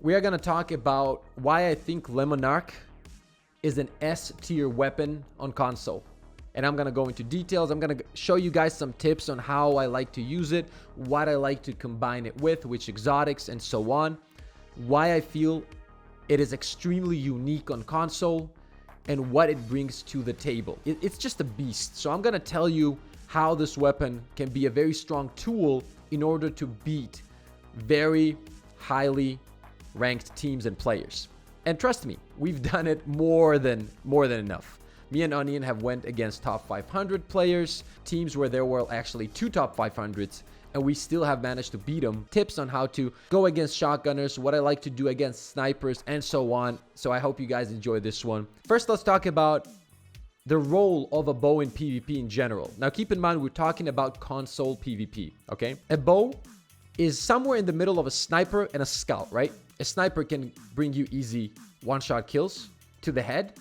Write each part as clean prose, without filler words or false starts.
we are going to talk about why I think Monarque is an S tier weapon on console. And I'm going to go into details. I'm going to show you guys some tips on how I like to use it, what I like to combine it with, which exotics and so on, why I feel it is extremely unique on console, and what it brings to the table. It's just a beast. So I'm going to tell you how this weapon can be a very strong tool in order to beat very highly ranked teams and players. And trust me, we've done it more than enough. Me and Onion have went against top 500 players, teams where there were actually 2 top 500s, and we still have managed to beat them. Tips on how to go against shotgunners, what I like to do against snipers, and so on. So I hope you guys enjoy this one. First, let's talk about the role of a bow in PvP in general. Now, keep in mind, we're talking about console PvP, okay? A bow is somewhere in the middle of a sniper and a scout, right? A sniper can bring you easy one-shot kills to the head,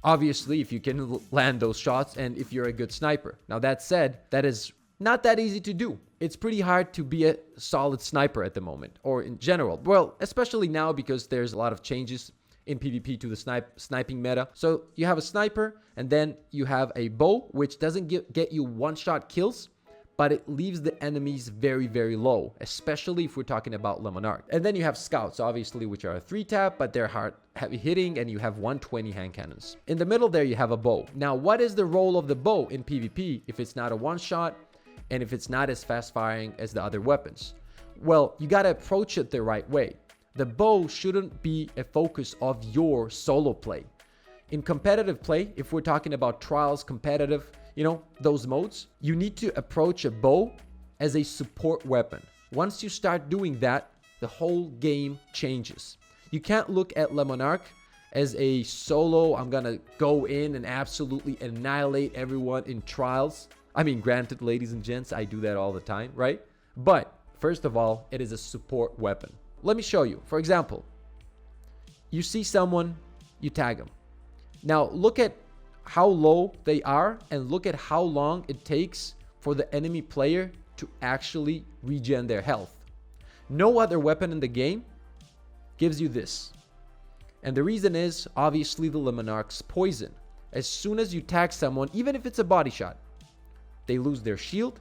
obviously, if you can land those shots and if you're a good sniper. Now, that said, that is not that easy to do. It's pretty hard to be a solid sniper at the moment, or in general. Well, especially now because there's a lot of changes in PvP to the sniping meta. So you have a sniper, and then you have a bow, which doesn't get you one-shot kills, but it leaves the enemies very, very low, especially if we're talking about Monarque. And then you have scouts, obviously, which are a 3-tap, but they're hard, heavy hitting, and you have 120 hand cannons. In the middle there, you have a bow. Now, what is the role of the bow in PvP if it's not a one-shot and if it's not as fast-firing as the other weapons? Well, you gotta approach it the right way. The bow shouldn't be a focus of your solo play. In competitive play, if we're talking about trials, competitive, you know, those modes, you need to approach a bow as a support weapon. Once you start doing that, the whole game changes. You can't look at Monarque as a solo, I'm gonna go in and absolutely annihilate everyone in trials. I mean, granted, ladies and gents, I do that all the time, right? But first of all, it is a support weapon. Let me show you. For example, you see someone, you tag them. Now look at how low they are and look at how long it takes for the enemy player to actually regen their health. No other weapon in the game gives you this. And the reason is obviously the Monarque's poison. As soon as you tag someone, even if it's a body shot, they lose their shield,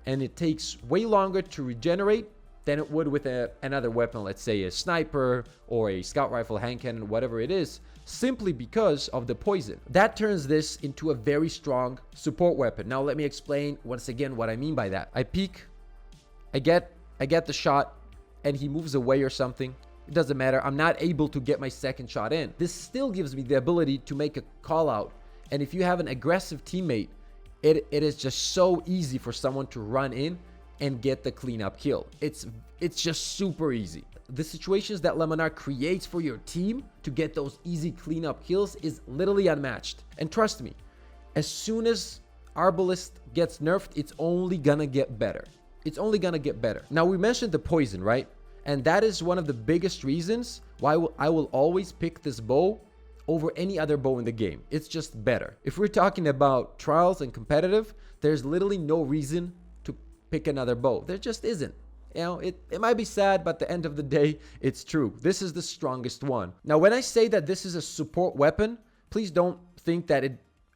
and it takes way longer to regenerate than it would with another weapon, let's say a sniper or a scout rifle, hand cannon, whatever it is, simply because of the poison. That turns this into a very strong support weapon. Now let me explain once again what I mean by that. I peek, I get the shot, and he moves away or something. It doesn't matter. I'm not able to get my second shot in. This still gives me the ability to make a call out. And if you have an aggressive teammate, it is just so easy for someone to run in and get the cleanup kill. It's just super easy. The situations that Monarque creates for your team to get those easy cleanup kills is literally unmatched. And trust me, as soon as Arbalist gets nerfed, it's only gonna get better. It's only gonna get better. Now, we mentioned the poison, right? And that is one of the biggest reasons why I will always pick this bow over any other bow in the game. It's just better. If we're talking about trials and competitive, there's literally no reason to pick another bow. There just isn't. You know, it might be sad, but at the end of the day, it's true. This is the strongest one. Now, when I say that this is a support weapon, please don't think that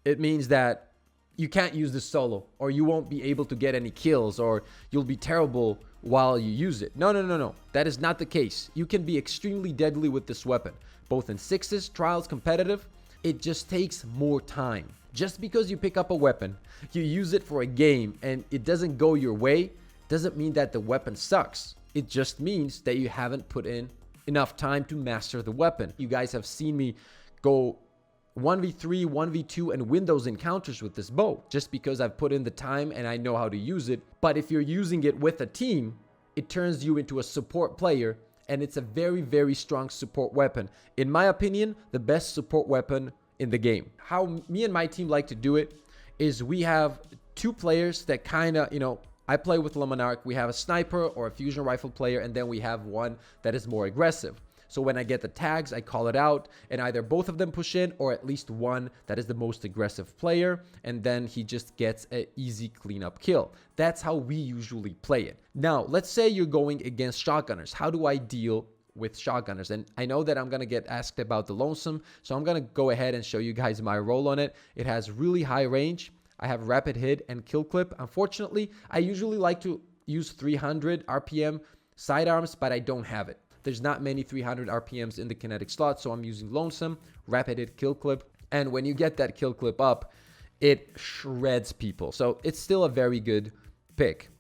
it means that you can't use this solo, or you won't be able to get any kills, or you'll be terrible while you use it. No. That is not the case. You can be extremely deadly with this weapon, both in 6s, trials, competitive. It just takes more time. Just because you pick up a weapon, you use it for a game, and it doesn't go your way, doesn't mean that the weapon sucks. It just means that you haven't put in enough time to master the weapon. You guys have seen me go 1v3, 1v2 and win those encounters with this bow just because I've put in the time and I know how to use it. But if you're using it with a team, it turns you into a support player, and it's a very, very strong support weapon. In my opinion, the best support weapon in the game. How me and my team like to do it is we have 2 players that kind of, you know, I play with Monarque. We have a sniper or a fusion rifle player, and then we have one that is more aggressive. So when I get the tags, I call it out, and either both of them push in, or at least one that is the most aggressive player, and then he just gets an easy cleanup kill. That's how we usually play it. Now, let's say you're going against shotgunners. How do I deal with shotgunners. And I know that I'm going to get asked about the lonesome, so I'm going to go ahead and show you guys my role on it. It has really high range. I have rapid hit and kill clip. Unfortunately, I usually like to use 300 RPM sidearms, but I don't have it. There's not many 300 RPMs in the kinetic slot, so I'm using lonesome, rapid hit, kill clip. And when you get that kill clip up, it shreds people. So it's still a very good pick.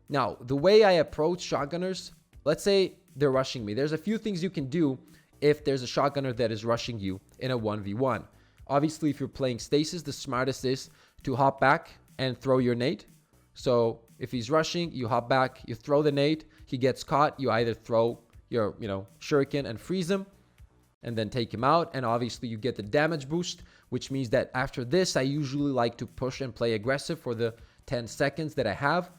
Now, the way I approach shotgunners, let's say they're rushing me. There's a few things you can do if there's a shotgunner that is rushing you in a 1v1. Obviously, if you're playing stasis, the smartest is to hop back and throw your nade. So if he's rushing, you hop back, you throw the nade, he gets caught, you either throw your, shuriken and freeze him and then take him out. And obviously you get the damage boost, which means that after this, I usually like to push and play aggressive for the 10 seconds that I have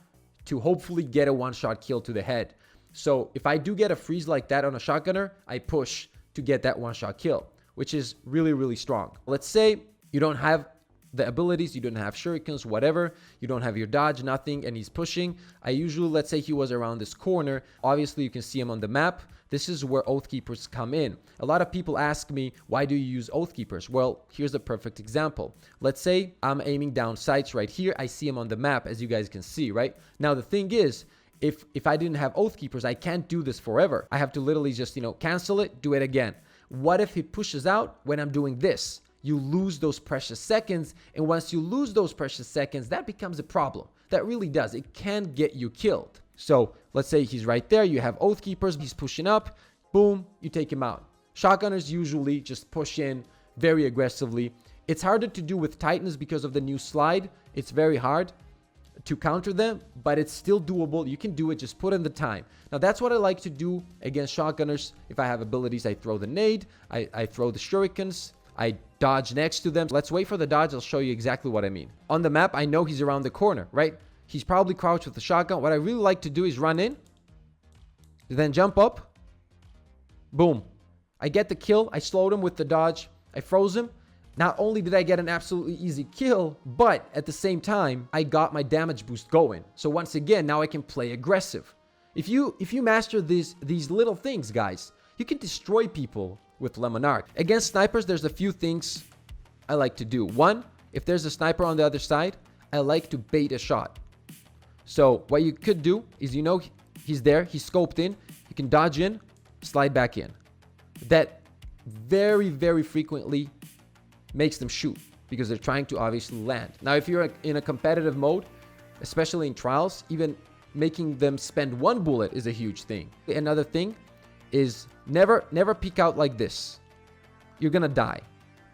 to hopefully get a one-shot kill to the head. So if I do get a freeze like that on a shotgunner, I push to get that one-shot kill, which is really, really strong. Let's say you don't have the abilities, you don't have shurikens, whatever, you don't have your dodge, nothing, and he's pushing. I usually, let's say he was around this corner. Obviously, you can see him on the map. This is where oathkeepers come in. A lot of people ask me, why do you use oathkeepers? Well, here's a perfect example. Let's say I'm aiming down sights right here. I see him on the map, as you guys can see, right? Now, the thing is, if I didn't have oathkeepers, I can't do this forever. I have to literally just, cancel it, do it again. What if he pushes out when I'm doing this? You lose those precious seconds. And once you lose those precious seconds, that becomes a problem. That really does. It can get you killed. So let's say he's right there. You have oathkeepers. He's pushing up. Boom, you take him out. Shotgunners usually just push in very aggressively. It's harder to do with Titans because of the new slide. It's very hard to counter them, but it's still doable. You can do it, just put in the time. Now that's what I like to do against shotgunners. If I have abilities, I throw the nade, I throw the shurikens, I dodge next to them. Let's wait for the dodge. I'll show you exactly what I mean. On the map, I know he's around the corner, right? He's probably crouched with the shotgun. What I really like to do is run in, then jump up, boom. I get the kill. I slowed him with the dodge. I froze him. Not only did I get an absolutely easy kill, but at the same time, I got my damage boost going. So once again, now I can play aggressive. If you master these little things, guys, you can destroy people with Monarque. Against snipers, there's a few things I like to do. One, if there's a sniper on the other side, I like to bait a shot. So what you could do is, he's there, he's scoped in, you can dodge in, slide back in. That very, very frequently makes them shoot because they're trying to obviously land. Now, if you're in a competitive mode, especially in trials, even making them spend one bullet is a huge thing. Another thing is never peek out like this. You're gonna die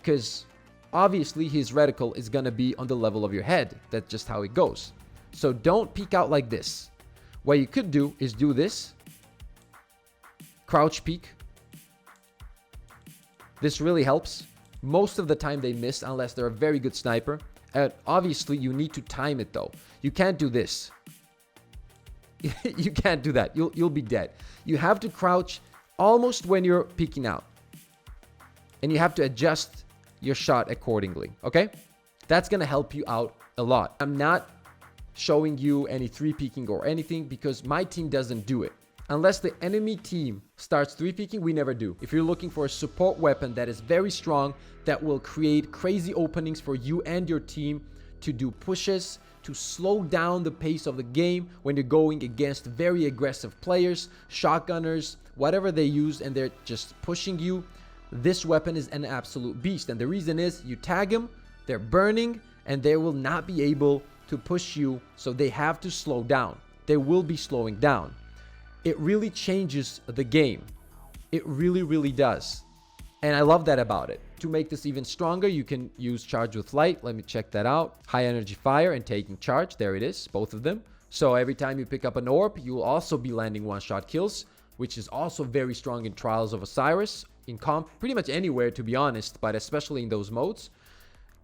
because obviously his reticle is gonna be on the level of your head. That's just how it goes. So don't peek out like this. What you could do is do this. Crouch peek. This really helps. Most of the time they miss unless they're a very good sniper. And obviously you need to time it though. You can't do this. You can't do that. You'll be dead. You have to crouch almost when you're peeking out. And you have to adjust your shot accordingly, okay? That's going to help you out a lot. I'm not showing you any 3-peeking or anything because my team doesn't do it. Unless the enemy team starts 3-peeking, we never do. If you're looking for a support weapon that is very strong, that will create crazy openings for you and your team to do pushes, to slow down the pace of the game when you're going against very aggressive players, shotgunners, whatever they use, and they're just pushing you, this weapon is an absolute beast. And the reason is you tag them, they're burning, and they will not be able to push you, so they have to slow down. They will be slowing down. It really changes the game. It really, really does. And I love that about it. To make this even stronger, you can use charge with light. Let me check that out. High energy fire and taking charge. There it is, both of them. So every time you pick up an orb, you will also be landing one-shot kills, which is also very strong in Trials of Osiris, in comp, pretty much anywhere to be honest, but especially in those modes.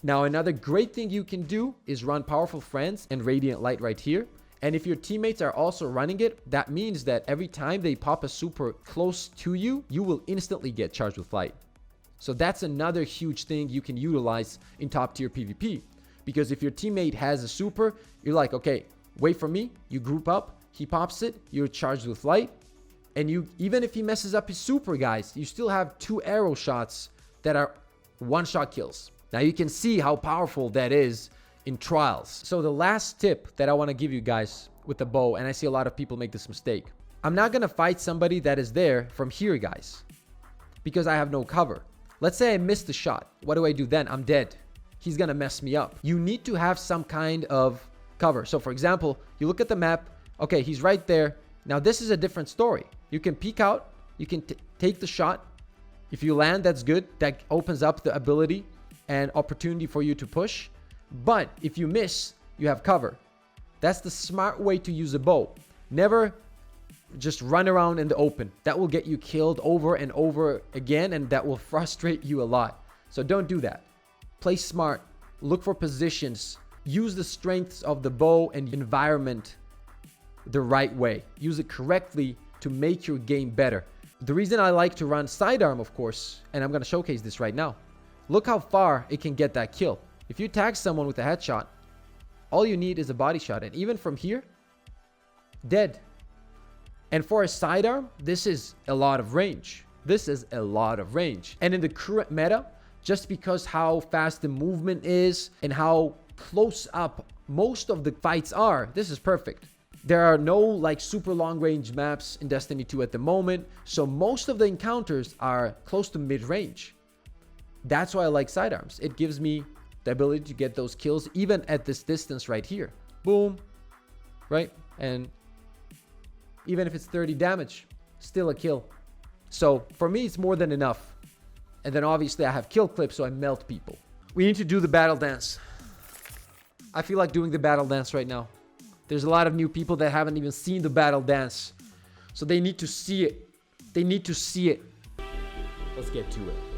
Now, another great thing you can do is run Powerful Friends and Radiant Light right here. And if your teammates are also running it, that means that every time they pop a super close to you, you will instantly get charged with light. So that's another huge thing you can utilize in top tier PvP. Because if your teammate has a super, you're like, okay, wait for me. You group up, he pops it, you're charged with light, And you, even if he messes up his super, guys, you still have 2 arrow shots that are one-shot kills. Now you can see how powerful that is in trials. So the last tip that I want to give you guys with the bow, and I see a lot of people make this mistake. I'm not going to fight somebody that is there from here, guys, because I have no cover. Let's say I missed the shot. What do I do then? I'm dead. He's going to mess me up. You need to have some kind of cover. So for example, you look at the map. Okay, he's right there. Now this is a different story. You can peek out. You can take the shot. If you land, that's good. That opens up the ability and opportunity for you to push. But if you miss, you have cover. That's the smart way to use a bow. Never just run around in the open. That will get you killed over and over again, and that will frustrate you a lot. So don't do that. Play smart. Look for positions. Use the strengths of the bow and environment the right way. Use it correctly to make your game better. The reason I like to run sidearm, of course, and I'm going to showcase this right now. Look how far it can get that kill. If you tag someone with a headshot, all you need is a body shot. And even from here, dead. And for a sidearm, this is a lot of range. This is a lot of range. And in the current meta, just because how fast the movement is and how close up most of the fights are, this is perfect. There are no like super long range maps in Destiny 2 at the moment. So most of the encounters are close to mid range. That's why I like sidearms. It gives me the ability to get those kills even at this distance right here. Boom. Right? And even if it's 30 damage, still a kill. So for me, it's more than enough. And then obviously I have kill clips, so I melt people. We need to do the battle dance. I feel like doing the battle dance right now. There's a lot of new people that haven't even seen the battle dance. So they need to see it. They need to see it. Let's get to it.